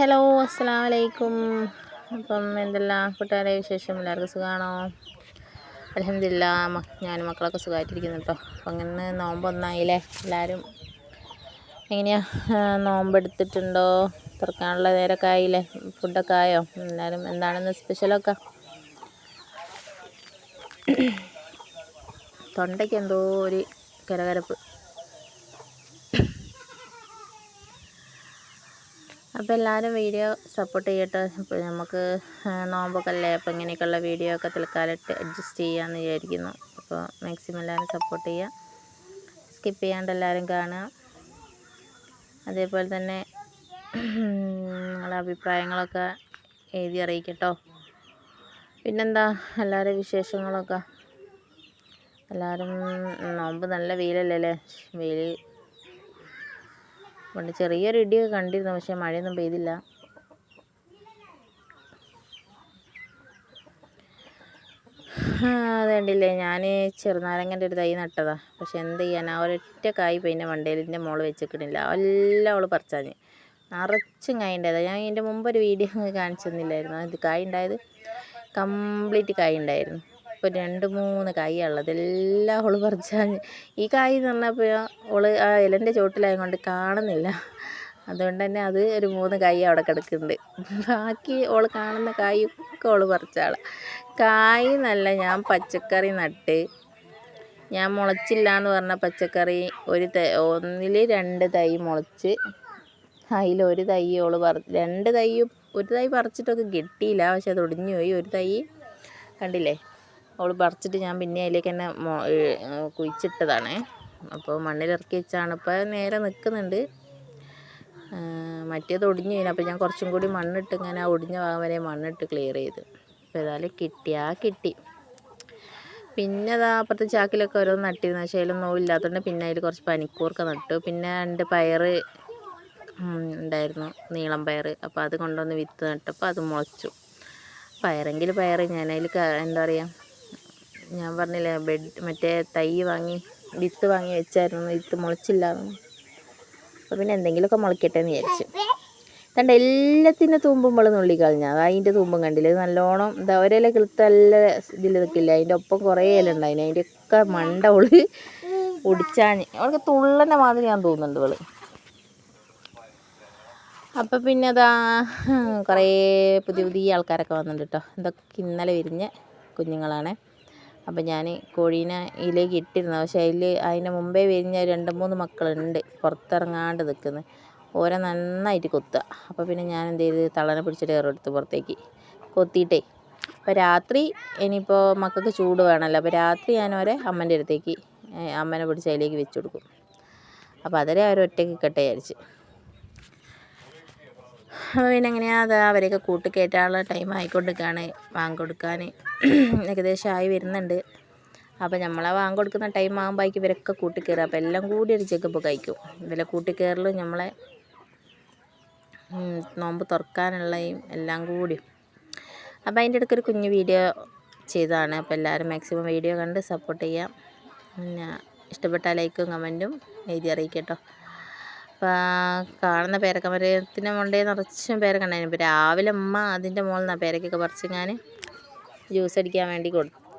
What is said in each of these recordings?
Hello അസ്സലാമു അലൈക്കും. അപ്പം എന്തെല്ലാം കൂട്ടുകാരെ വിശേഷം? എല്ലാവർക്കും സുഖമാണോ? അൽഹംദുലില്ലാഹ് ഞാനും മക്കളൊക്കെ സുഖമായിട്ടിരിക്കുന്നു കേട്ടോ. അപ്പം അങ്ങനെ നോമ്പൊന്നായില്ലേ? എല്ലാവരും എങ്ങനെയാ നോമ്പെടുത്തിട്ടുണ്ടോ? തുറക്കാനുള്ള നേരമൊക്കെ ആയില്ലേ? ഫുഡൊക്കെ ആയോ? എല്ലാവരും എന്താണെന്ന് സ്പെഷ്യലൊക്കെ? തൊണ്ടയ്ക്ക് എന്തോ ഒരു കരകരപ്പ്. അപ്പോൾ എല്ലാവരും വീഡിയോ സപ്പോർട്ട് ചെയ്യട്ടെ. അപ്പോൾ നമുക്ക് നോമ്പൊക്കെ അല്ലേ, അപ്പോൾ ഇങ്ങനെയൊക്കെയുള്ള വീഡിയോ ഒക്കെ തൽക്കാലത്ത് അഡ്ജസ്റ്റ് ചെയ്യാമെന്ന് വിചാരിക്കുന്നു. അപ്പോൾ മാക്സിമം എല്ലാവരും സപ്പോർട്ട് ചെയ്യുക, സ്കിപ്പ് ചെയ്യാണ്ട് എല്ലാവരും കാണുക. അതേപോലെ തന്നെ നിങ്ങളുടെ അഭിപ്രായങ്ങളൊക്കെ എഴുതി അറിയിക്കട്ടോ. പിന്നെന്താ എല്ലാവരും വിശേഷങ്ങളൊക്കെ? എല്ലാവരും നോമ്പ് നല്ല വെയിലല്ലേ അല്ലേ? വെയിൽ കൊണ്ട് ചെറിയൊരു ഇടിയൊക്കെ കണ്ടിരുന്നു, പക്ഷേ മഴയൊന്നും പെയ്തില്ല. അത് കണ്ടില്ലേ, ഞാൻ ചെറുനാരങ്ങൻ്റെ ഒരു തൈ നട്ടതാണ്. പക്ഷെ എന്ത് ചെയ്യാൻ, ആ ഒരൊറ്റ കായ് പിന്നെ വണ്ടേലിൻ്റെ മോള് വെച്ചിട്ടില്ല. എല്ലാം അവൾ പറിച്ചാഞ്ഞ് നിറച്ചും കായ് ഉണ്ടായതാണ്. ഞാൻ ഇതിൻ്റെ മുമ്പ് ഒരു വീഡിയോ കാണിച്ചു തന്നില്ലായിരുന്നു. ഇത് കായ് ഉണ്ടായത് കംപ്ലീറ്റ് കായ് ഉണ്ടായിരുന്നു. ഇപ്പോൾ 2-3 കായുള്ളത് എല്ലാം അവൾ പറിച്ചാഞ്ഞ്. ഈ കായ് എന്ന് പറഞ്ഞപ്പോൾ അവൾ ആ ഇലൻ്റെ ചോട്ടിലായത് കൊണ്ട് കാണുന്നില്ല. അതുകൊണ്ട് തന്നെ അത് ഒരു 3 കായ് അവിടെ കിടക്കുന്നുണ്ട്. ബാക്കി അവൾ കാണുന്ന കായൊക്കെ അവൾ പറിച്ചാളാണ്. കായ് നല്ല ഞാൻ പച്ചക്കറി നട്ട്, ഞാൻ മുളച്ചില്ല എന്ന് പറഞ്ഞ പച്ചക്കറി ഒന്നിൽ 2 തൈ മുളച്ച്, അതിലൊരു തൈ അവൾ 2 തൈയും ഒരു തൈ പറിച്ചിട്ടൊക്കെ കിട്ടിയില്ല. പക്ഷെ അത് ഒടിഞ്ഞു പോയി. ഒരു തൈ കണ്ടില്ലേ അവൾ പറിച്ചിട്ട് ഞാൻ പിന്നെ അതിലേക്ക് തന്നെ കുഴിച്ചിട്ടതാണ്. അപ്പോൾ മണ്ണിലിറക്കി വെച്ചാണ് ഇപ്പോൾ നേരെ നിൽക്കുന്നുണ്ട്. മറ്റേത് ഒടിഞ്ഞു കഴിഞ്ഞു. അപ്പോൾ ഞാൻ കുറച്ചും കൂടി മണ്ണിട്ട് ഇങ്ങനെ ഒടിഞ്ഞ ഭാഗം വരെ മണ്ണിട്ട് ക്ലിയർ ചെയ്ത്. അപ്പോൾ ഏതായാലും കിട്ടി. പിന്നെ അതാ അപ്പുറത്തെ ചാക്കിലൊക്കെ ഓരോന്ന് നട്ടിരുന്നു. പക്ഷേ അതിലൊന്നും നോവില്ലാത്തതുകൊണ്ട് പിന്നെ അതിൽ കുറച്ച് പനിക്കൂർക്ക നട്ടു. പിന്നെ 2 പയർ ഉണ്ടായിരുന്നു, നീളം പയർ. അപ്പോൾ അത് കൊണ്ടുവന്ന് വിത്ത് നട്ടപ്പോൾ അത് മുളച്ചു. പയർ ഞാനതിൽ എന്താ പറയുക, ഞാൻ പറഞ്ഞില്ലേ മറ്റേ വിത്ത് വാങ്ങി വെച്ചായിരുന്നു, വിത്ത് മുളച്ചില്ല. അപ്പോൾ പിന്നെ എന്തെങ്കിലുമൊക്കെ മുളയ്ക്കട്ടെ എന്ന് വിചാരിച്ചു. കണ്ട എല്ലാത്തിൻ്റെ തുമ്പുമ്പോൾ നുള്ളിക്കളഞ്ഞ അതിൻ്റെ തുമ്പും കണ്ടില്ല. ഇത് നല്ലോണം എന്താ ഒരില കിളുത്ത് നല്ല ഇതിൽ നിൽക്കില്ല. അതിൻ്റെ ഒപ്പം കുറേ ഇല ഉണ്ടായിന്. അതിൻ്റെയൊക്കെ മണ്ട അവള് ഒടിച്ചാഞ്ഞ്. അവൾക്ക് തുള്ളൻ്റെ മാതിരി ഞാൻ തോന്നുന്നുണ്ട് അവള്. അപ്പം പിന്നെ അതാ കുറേ പുതിയ ആൾക്കാരൊക്കെ വന്നിട്ടുണ്ട് കേട്ടോ. ഇതൊക്കെ ഇന്നലെ വിരിഞ്ഞ കുഞ്ഞുങ്ങളാണ്. അപ്പം ഞാൻ കോഴീനെ ഇതിലേക്ക് ഇട്ടിരുന്നു. പക്ഷേ അതിന് മുമ്പേ വിരിഞ്ഞ 2-3 മക്കളുണ്ട് പുറത്തിറങ്ങാണ്ട് നിൽക്കുന്നത്. ഓരോ നന്നായിട്ട് കൊത്തുക. അപ്പോൾ പിന്നെ ഞാൻ എന്ത് ചെയ്ത് തള്ളനെ പിടിച്ചിട്ട് കയറെടുത്ത് പുറത്തേക്ക് കൊത്തിയിട്ടേ. അപ്പോൾ രാത്രി ഇനിയിപ്പോൾ മക്കൾക്ക് ചൂട് വേണമല്ലോ, അപ്പോൾ രാത്രി ഞാൻ അമ്മേൻ്റെ അടുത്തേക്ക് അമ്മേനെ പിടിച്ച് അതിലേക്ക് വെച്ച് കൊടുക്കും. അപ്പോൾ അതരെ ഒറ്റയ്ക്ക് നിൽക്കട്ടെ വിചാരിച്ച്. അപ്പോൾ പിന്നെ എങ്ങനെയാണ് അത് അവരെയൊക്കെ കൂട്ടിക്കയറ്റാനുള്ള ടൈം ആയിക്കൊണ്ടിരിക്കുകയാണ്. വാങ്ങി കൊടുക്കാൻ ഏകദേശം ആയി വരുന്നുണ്ട്. അപ്പോൾ നമ്മളെ വാങ്ങി കൊടുക്കുന്ന ടൈം ആകുമ്പോഴേക്കും ഇവരൊക്കെ കൂട്ടിക്കയറുക. അപ്പോൾ എല്ലാം കൂടി ഒരു ചെക്കപ്പ് കഴിക്കും. ഇവരെ കൂട്ടിക്കയറലും നമ്മളെ നോമ്പ് തുറക്കാനുള്ളതും എല്ലാം കൂടി. അപ്പോൾ അതിൻ്റെ ഇടയ്ക്ക് ഒരു കുഞ്ഞു വീഡിയോ ചെയ്തതാണ്. അപ്പോൾ എല്ലാവരും മാക്സിമം വീഡിയോ കണ്ട് സപ്പോർട്ട് ചെയ്യാം. പിന്നെ ഇഷ്ടപ്പെട്ട ലൈക്കും കമൻറ്റും എഴുതി അറിയിക്കട്ടോ. അപ്പോൾ കാണുന്ന പേരക്കമരത്തിൻ്റെ മുണ്ടേ നിറച്ചും പേരക്ക ഉണ്ടായിരുന്നു. ഇപ്പോൾ രാവിലെ അമ്മ അതിൻ്റെ മുകളിൽ നിന്നാണ് പേരക്കൊക്കെ പറിച്ച് ഞാൻ ജ്യൂസ് അടിക്കാൻ വേണ്ടി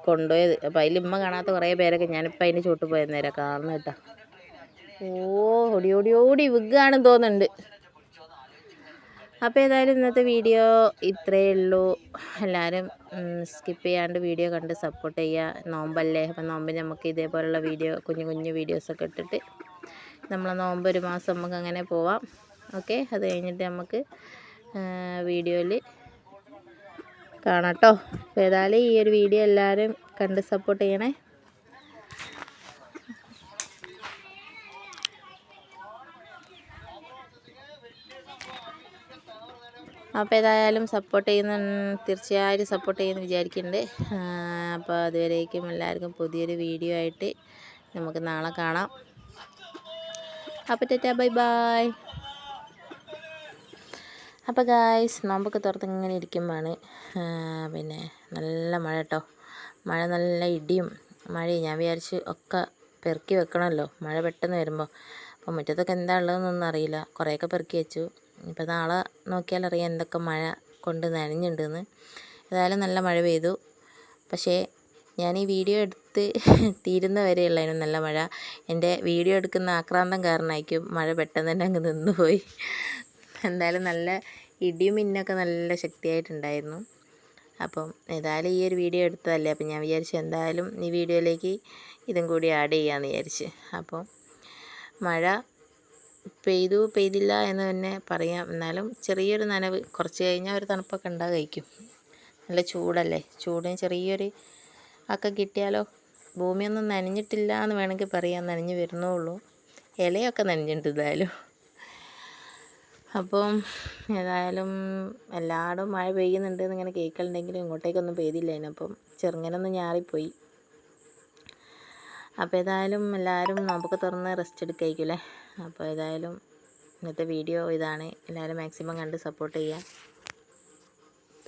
കൊണ്ടുപോയത്. അപ്പോൾ അതിൽ ഉമ്മ കാണാത്ത കുറേ പേരൊക്കെ ഞാനിപ്പോൾ അതിൻ്റെ ചുവട്ട് പോയ നേരം കാണുന്നു കേട്ടോ. ഓടി വിഗാണെന്ന് തോന്നുന്നുണ്ട്. അപ്പോൾ ഏതായാലും ഇന്നത്തെ വീഡിയോ ഇത്രയേ ഉള്ളൂ. എല്ലാവരും സ്കിപ്പ് ചെയ്യാണ്ട് വീഡിയോ കണ്ട് സപ്പോർട്ട് ചെയ്യുക. നോമ്പല്ലേ, അപ്പം നോമ്പിന് നമുക്ക് ഇതേപോലുള്ള കുഞ്ഞു വീഡിയോസൊക്കെ ഇട്ടിട്ട് നമ്മളെ നോമ്പ് ഒരു മാസം നമുക്ക് അങ്ങനെ പോവാം. ഓക്കെ, അത് കഴിഞ്ഞിട്ട് നമുക്ക് വീഡിയോയിൽ കാണാം കേട്ടോ. അപ്പോൾ ഏതായാലും ഈ ഒരു വീഡിയോ എല്ലാവരും കണ്ട് സപ്പോർട്ട് ചെയ്യണേ. അപ്പോൾ ഏതായാലും തീർച്ചയായും സപ്പോർട്ട് ചെയ്യുമെന്ന് വിചാരിക്കുന്നുണ്ട്. അപ്പോൾ അതുവരേക്കും എല്ലാവർക്കും പുതിയൊരു വീഡിയോ ആയിട്ട് നമുക്ക് നാളെ കാണാം. അപ്പോൾ ടാറ്റാ ബൈ ബൈ. അപ്പോൾ ഗായ്സ്, നോമ്പൊക്കെ തുറത്ത് ഇങ്ങനെ ഇരിക്കുമ്പോഴാണ് പിന്നെ നല്ല മഴ കേട്ടോ. നല്ല ഇടിയും മഴയും. ഞാൻ വിചാരിച്ച് ഒക്കെ പെറുക്കി വെക്കണമല്ലോ മഴ പെട്ടെന്ന് വരുമ്പോൾ. അപ്പോൾ മുറ്റത്തൊക്കെ എന്താ ഉള്ളതെന്നൊന്നും അറിയില്ല. കുറേയൊക്കെ പെറുക്കി വെച്ചു. ഇപ്പോൾ നാളെ നോക്കിയാലറിയാം എന്തൊക്കെ മഴ കൊണ്ട് നനഞ്ഞിട്ടുണ്ടെന്ന്. ഏതായാലും നല്ല മഴ പെയ്തു. പക്ഷേ ഞാൻ ഈ വീഡിയോ എടുത്ത് തീരുന്ന വരെയുള്ളതിനും നല്ല മഴ. എൻ്റെ വീഡിയോ എടുക്കുന്ന ആക്രാന്തം കാരണമായിരിക്കും മഴ പെട്ടെന്ന് തന്നെ അങ്ങ് നിന്നുപോയി. എന്തായാലും നല്ല ഇടിയും മിന്നൊക്കെ നല്ല ശക്തിയായിട്ടുണ്ടായിരുന്നു. അപ്പം ഏതായാലും ഈ ഒരു വീഡിയോ എടുത്തതല്ലേ, അപ്പം ഞാൻ വിചാരിച്ചു എന്തായാലും ഈ വീഡിയോയിലേക്ക് ഇതും കൂടി ആഡ് ചെയ്യാമെന്ന് വിചാരിച്ച്. അപ്പോൾ മഴ പെയ്തില്ല എന്ന് തന്നെ പറയാം. എന്നാലും ചെറിയൊരു നനവ്, കുറച്ച് കഴിഞ്ഞാൽ ഒരു തണുപ്പൊക്കെ ഉണ്ടാകുമായിരിക്കും. നല്ല ചൂടല്ലേ, ചൂടിന് ചെറിയൊരു ഒക്കെ കിട്ടിയാലോ. ഭൂമിയൊന്നും നനഞ്ഞിട്ടില്ല എന്ന് വേണമെങ്കിൽ പറയാം, നനഞ്ഞ് വരുന്നുള്ളൂ. ഇലയൊക്കെ നനഞ്ഞിട്ടുണ്ട് എന്തായാലും. അപ്പം ഏതായാലും എല്ലായിടും മഴ പെയ്യുന്നുണ്ട് എന്നിങ്ങനെ കേൾക്കലുണ്ടെങ്കിലും ഇങ്ങോട്ടേക്കൊന്നും പെയ്തില്ല. അതിനപ്പം ചെറുങ്ങനൊന്ന് ഞാറിപ്പോയി. അപ്പോൾ ഏതായാലും എല്ലാവരും നോമ്പൊക്കെ തുറന്ന് റെസ്റ്റ് എടുക്കായിരിക്കുമല്ലേ. അപ്പോൾ ഏതായാലും ഇന്നത്തെ വീഡിയോ ഇതാണ്. എല്ലാവരും മാക്സിമം കണ്ട് സപ്പോർട്ട് ചെയ്യുക.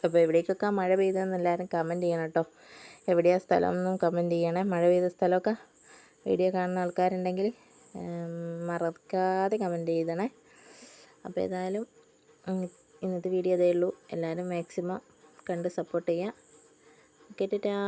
അപ്പോൾ എവിടേക്കൊക്കെ മഴ പെയ്തതെന്ന് എല്ലാവരും കമൻറ്റ് ചെയ്യണം കേട്ടോ. എവിടെയാണ് സ്ഥലം എന്നും കമൻറ്റ് ചെയ്യണേ. മഴ പെയ്ത സ്ഥലമൊക്കെ വീഡിയോ കാണുന്ന ആൾക്കാരുണ്ടെങ്കിൽ മറക്കാതെ കമൻറ്റ് ചെയ്തണേ. അപ്പോൾ ഏതായാലും ഇന്നത്തെ വീഡിയോ അതേ ഉള്ളൂ. എല്ലാവരും മാക്സിമം കണ്ട് സപ്പോർട്ട് ചെയ്യുക. ഓക്കെ ടാറ്റാ.